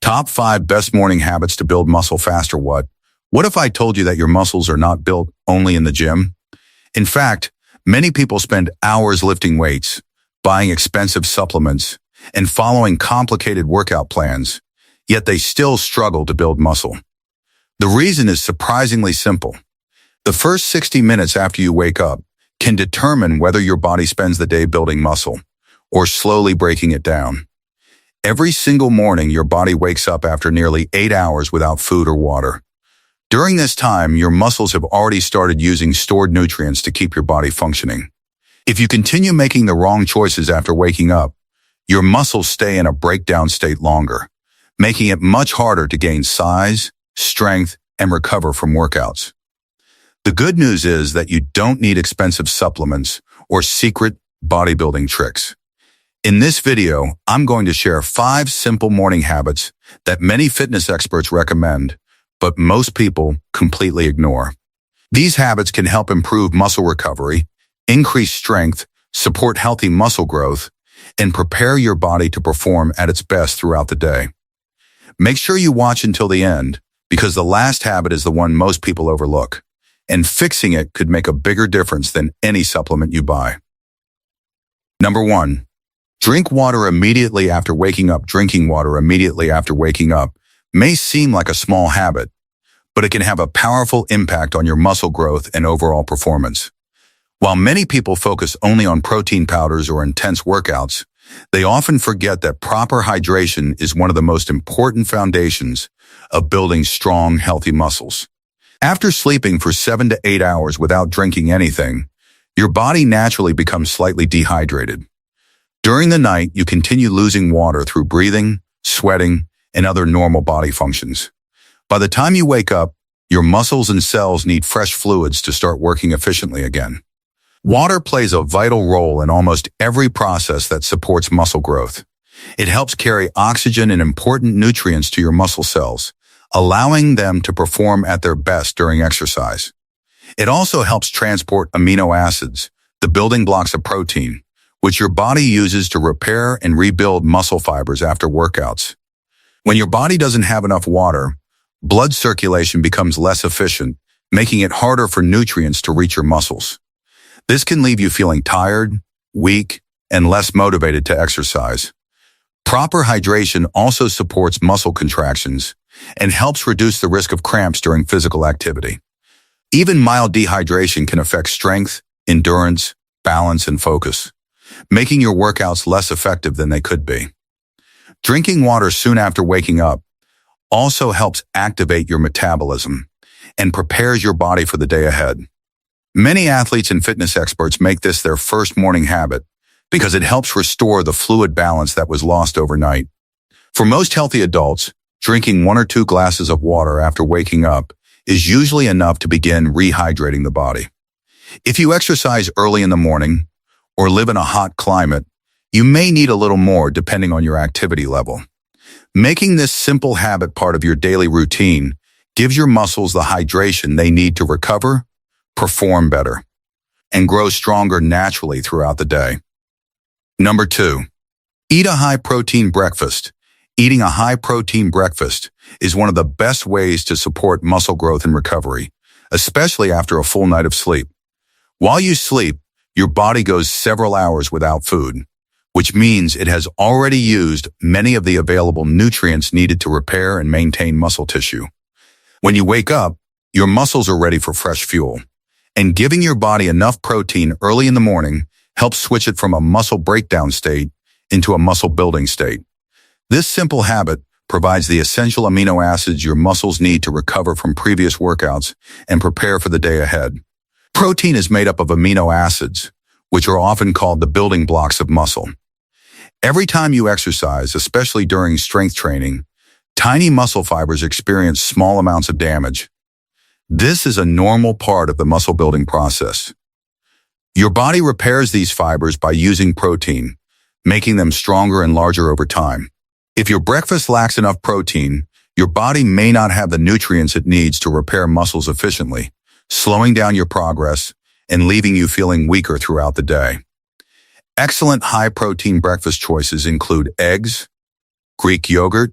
Top 5 best morning habits to build muscle faster. What if I told you that your muscles are not built only in the gym? In fact, many people spend hours lifting weights, buying expensive supplements, and following complicated workout plans, yet they still struggle to build muscle. The reason is surprisingly simple. The first 60 minutes after you wake up can determine whether your body spends the day building muscle or slowly breaking it down. Every single morning, your body wakes up after nearly 8 hours without food or water. During this time, your muscles have already started using stored nutrients to keep your body functioning. If you continue making the wrong choices after waking up, your muscles stay in a breakdown state longer, making it much harder to gain size, strength, and recover from workouts. The good news is that you don't need expensive supplements or secret bodybuilding tricks. In this video, I'm going to share 5 simple morning habits that many fitness experts recommend, but most people completely ignore. These habits can help improve muscle recovery, increase strength, support healthy muscle growth, and prepare your body to perform at its best throughout the day. Make sure you watch until the end, because the last habit is the one most people overlook, and fixing it could make a bigger difference than any supplement you buy. Number 1. Drink water immediately after waking up. Drinking water immediately after waking up may seem like a small habit, but it can have a powerful impact on your muscle growth and overall performance. While many people focus only on protein powders or intense workouts, they often forget that proper hydration is one of the most important foundations of building strong, healthy muscles. After sleeping for 7 to 8 hours without drinking anything, your body naturally becomes slightly dehydrated. During the night, you continue losing water through breathing, sweating, and other normal body functions. By the time you wake up, your muscles and cells need fresh fluids to start working efficiently again. Water plays a vital role in almost every process that supports muscle growth. It helps carry oxygen and important nutrients to your muscle cells, allowing them to perform at their best during exercise. It also helps transport amino acids, the building blocks of protein, which your body uses to repair and rebuild muscle fibers after workouts. When your body doesn't have enough water, blood circulation becomes less efficient, making it harder for nutrients to reach your muscles. This can leave you feeling tired, weak, and less motivated to exercise. Proper hydration also supports muscle contractions and helps reduce the risk of cramps during physical activity. Even mild dehydration can affect strength, endurance, balance, and focus, making your workouts less effective than they could be. Drinking water soon after waking up also helps activate your metabolism and prepares your body for the day ahead. Many athletes and fitness experts make this their first morning habit because it helps restore the fluid balance that was lost overnight. For most healthy adults, drinking 1 or 2 glasses of water after waking up is usually enough to begin rehydrating the body. If you exercise early in the morning or live in a hot climate, you may need a little more depending on your activity level. Making this simple habit part of your daily routine gives your muscles the hydration they need to recover, perform better, and grow stronger naturally throughout the day. Number 2, eat a high-protein breakfast. Eating a high-protein breakfast is one of the best ways to support muscle growth and recovery, especially after a full night of sleep. While you sleep, your body goes several hours without food, which means it has already used many of the available nutrients needed to repair and maintain muscle tissue. When you wake up, your muscles are ready for fresh fuel, and giving your body enough protein early in the morning helps switch it from a muscle breakdown state into a muscle building state. This simple habit provides the essential amino acids your muscles need to recover from previous workouts and prepare for the day ahead. Protein is made up of amino acids, which are often called the building blocks of muscle. Every time you exercise, especially during strength training, tiny muscle fibers experience small amounts of damage. This is a normal part of the muscle building process. Your body repairs these fibers by using protein, making them stronger and larger over time. If your breakfast lacks enough protein, your body may not have the nutrients it needs to repair muscles efficiently, slowing down your progress and leaving you feeling weaker throughout the day. Excellent high-protein breakfast choices include eggs, Greek yogurt,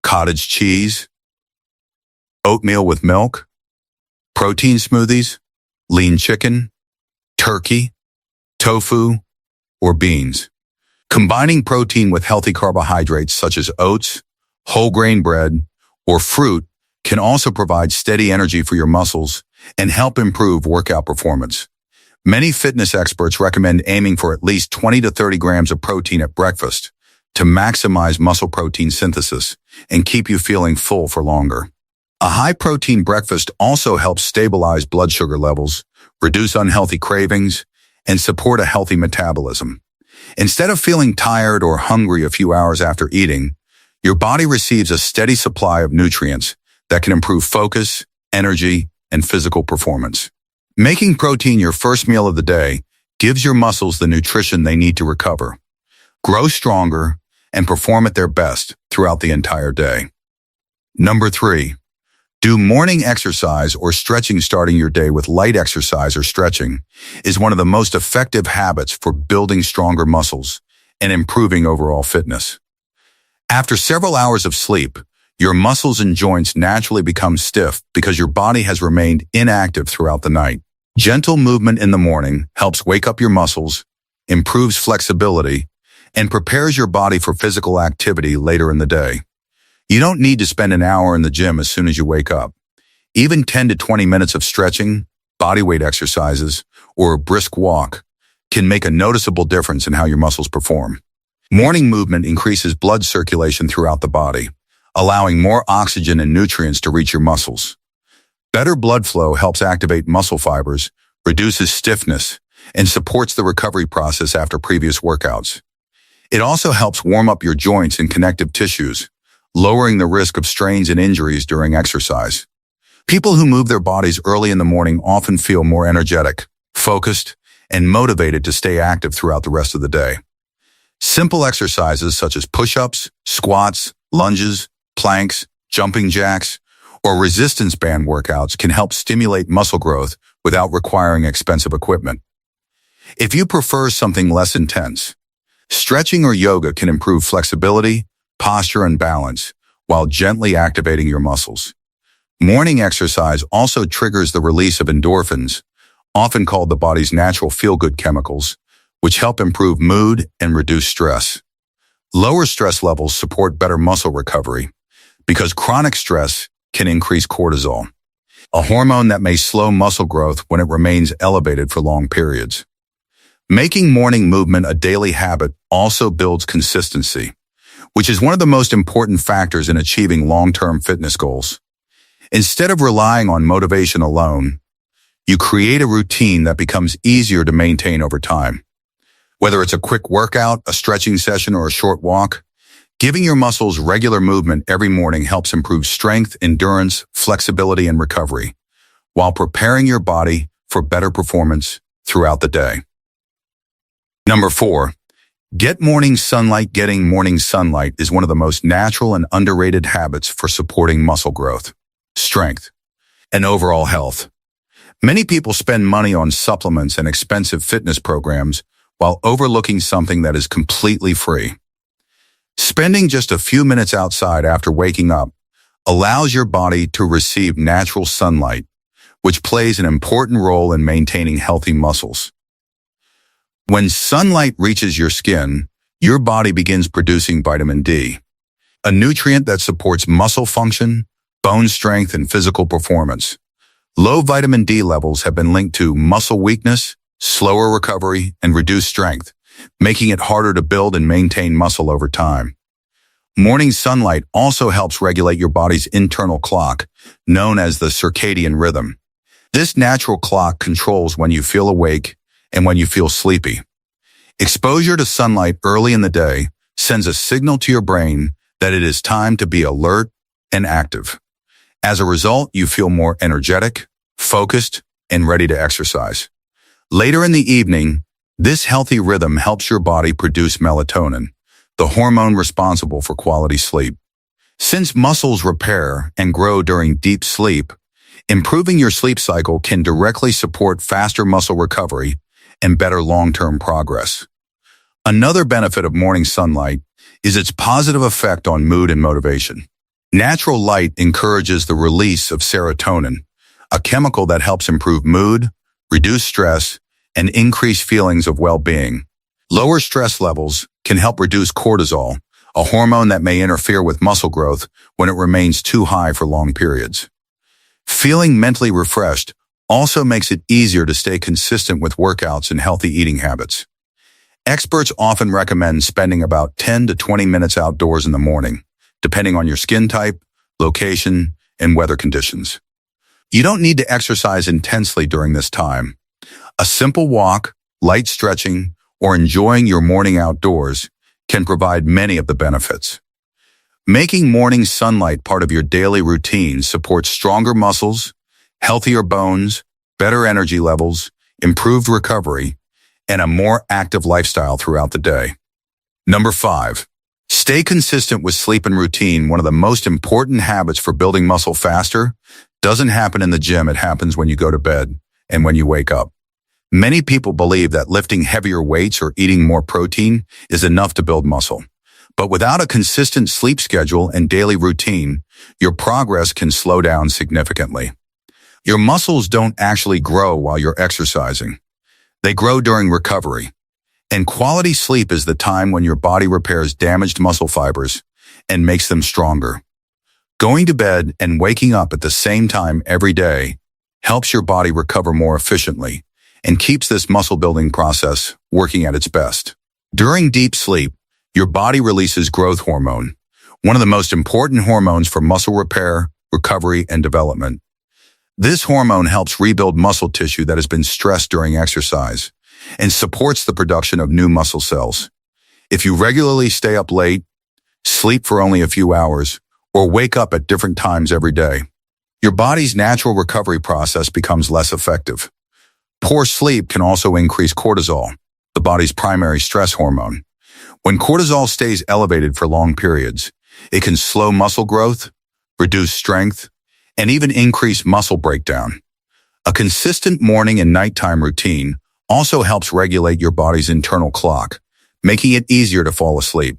cottage cheese, oatmeal with milk, protein smoothies, lean chicken, turkey, tofu, or beans. Combining protein with healthy carbohydrates such as oats, whole grain bread, or fruit can also provide steady energy for your muscles and help improve workout performance. Many fitness experts recommend aiming for at least 20 to 30 grams of protein at breakfast to maximize muscle protein synthesis and keep you feeling full for longer. A high-protein breakfast also helps stabilize blood sugar levels, reduce unhealthy cravings, and support a healthy metabolism. Instead of feeling tired or hungry a few hours after eating, your body receives a steady supply of nutrients that can improve focus, energy, and physical performance. Making protein your first meal of the day gives your muscles the nutrition they need to recover, grow stronger, and perform at their best throughout the entire day. Number 3. Do morning exercise or stretching. Starting your day with light exercise or stretching is one of the most effective habits for building stronger muscles and improving overall fitness. After several hours of sleep, your muscles and joints naturally become stiff because your body has remained inactive throughout the night. Gentle movement in the morning helps wake up your muscles, improves flexibility, and prepares your body for physical activity later in the day. You don't need to spend an hour in the gym as soon as you wake up. Even 10 to 20 minutes of stretching, bodyweight exercises, or a brisk walk can make a noticeable difference in how your muscles perform. Morning movement increases blood circulation throughout the body, allowing more oxygen and nutrients to reach your muscles. Better blood flow helps activate muscle fibers, reduces stiffness, and supports the recovery process after previous workouts. It also helps warm up your joints and connective tissues, lowering the risk of strains and injuries during exercise. People who move their bodies early in the morning often feel more energetic, focused, and motivated to stay active throughout the rest of the day. Simple exercises such as push-ups, squats, lunges, planks, jumping jacks, or resistance band workouts can help stimulate muscle growth without requiring expensive equipment. If you prefer something less intense, stretching or yoga can improve flexibility, posture, and balance while gently activating your muscles. Morning exercise also triggers the release of endorphins, often called the body's natural feel-good chemicals, which help improve mood and reduce stress. Lower stress levels support better muscle recovery because chronic stress can increase cortisol, a hormone that may slow muscle growth when it remains elevated for long periods. Making morning movement a daily habit also builds consistency, which is one of the most important factors in achieving long-term fitness goals. Instead of relying on motivation alone, you create a routine that becomes easier to maintain over time. Whether it's a quick workout, a stretching session, or a short walk, giving your muscles regular movement every morning helps improve strength, endurance, flexibility, and recovery, while preparing your body for better performance throughout the day. Number 4, get morning sunlight. Getting morning sunlight is one of the most natural and underrated habits for supporting muscle growth, strength, and overall health. Many people spend money on supplements and expensive fitness programs while overlooking something that is completely free. Spending just a few minutes outside after waking up allows your body to receive natural sunlight, which plays an important role in maintaining healthy muscles. When sunlight reaches your skin, your body begins producing vitamin D, a nutrient that supports muscle function, bone strength, and physical performance. Low vitamin D levels have been linked to muscle weakness, slower recovery, and reduced strength, making it harder to build and maintain muscle over time. Morning sunlight also helps regulate your body's internal clock, known as the circadian rhythm. This natural clock controls when you feel awake and when you feel sleepy. Exposure to sunlight early in the day sends a signal to your brain that it is time to be alert and active. As a result, you feel more energetic, focused, and ready to exercise. Later in the evening, this healthy rhythm helps your body produce melatonin, the hormone responsible for quality sleep. Since muscles repair and grow during deep sleep, improving your sleep cycle can directly support faster muscle recovery and better long-term progress. Another benefit of morning sunlight is its positive effect on mood and motivation. Natural light encourages the release of serotonin, a chemical that helps improve mood, reduce stress, and increase feelings of well-being. Lower stress levels can help reduce cortisol, a hormone that may interfere with muscle growth when it remains too high for long periods. Feeling mentally refreshed also makes it easier to stay consistent with workouts and healthy eating habits. Experts often recommend spending about 10 to 20 minutes outdoors in the morning, depending on your skin type, location, and weather conditions. You don't need to exercise intensely during this time. A simple walk, light stretching, or enjoying your morning outdoors can provide many of the benefits. Making morning sunlight part of your daily routine supports stronger muscles, healthier bones, better energy levels, improved recovery, and a more active lifestyle throughout the day. Number 5. Stay consistent with sleep and routine. One of the most important habits for building muscle faster doesn't happen in the gym. It happens when you go to bed and when you wake up. Many people believe that lifting heavier weights or eating more protein is enough to build muscle. But without a consistent sleep schedule and daily routine, your progress can slow down significantly. Your muscles don't actually grow while you're exercising. They grow during recovery. And quality sleep is the time when your body repairs damaged muscle fibers and makes them stronger. Going to bed and waking up at the same time every day helps your body recover more efficiently and keeps this muscle-building process working at its best. During deep sleep, your body releases growth hormone, one of the most important hormones for muscle repair, recovery, and development. This hormone helps rebuild muscle tissue that has been stressed during exercise and supports the production of new muscle cells. If you regularly stay up late, sleep for only a few hours, or wake up at different times every day, your body's natural recovery process becomes less effective. Poor sleep can also increase cortisol, the body's primary stress hormone. When cortisol stays elevated for long periods, it can slow muscle growth, reduce strength, and even increase muscle breakdown. A consistent morning and nighttime routine also helps regulate your body's internal clock, making it easier to fall asleep.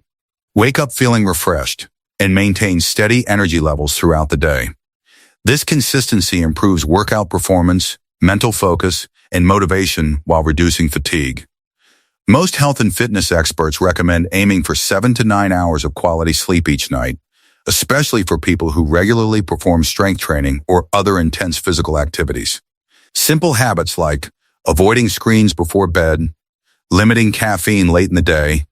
Wake up feeling refreshed and maintain steady energy levels throughout the day. This consistency improves workout performance, mental focus, and motivation while reducing fatigue. Most health and fitness experts recommend aiming for 7 to 9 hours of quality sleep each night, especially for people who regularly perform strength training or other intense physical activities. Simple habits like avoiding screens before bed, limiting caffeine late in the day,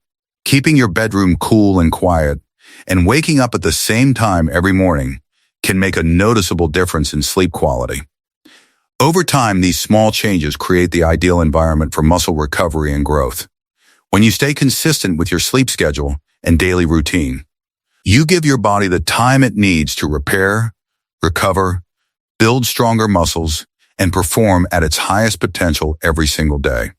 keeping your bedroom cool and quiet, and waking up at the same time every morning can make a noticeable difference in sleep quality. Over time, these small changes create the ideal environment for muscle recovery and growth. When you stay consistent with your sleep schedule and daily routine, you give your body the time it needs to repair, recover, build stronger muscles, and perform at its highest potential every single day.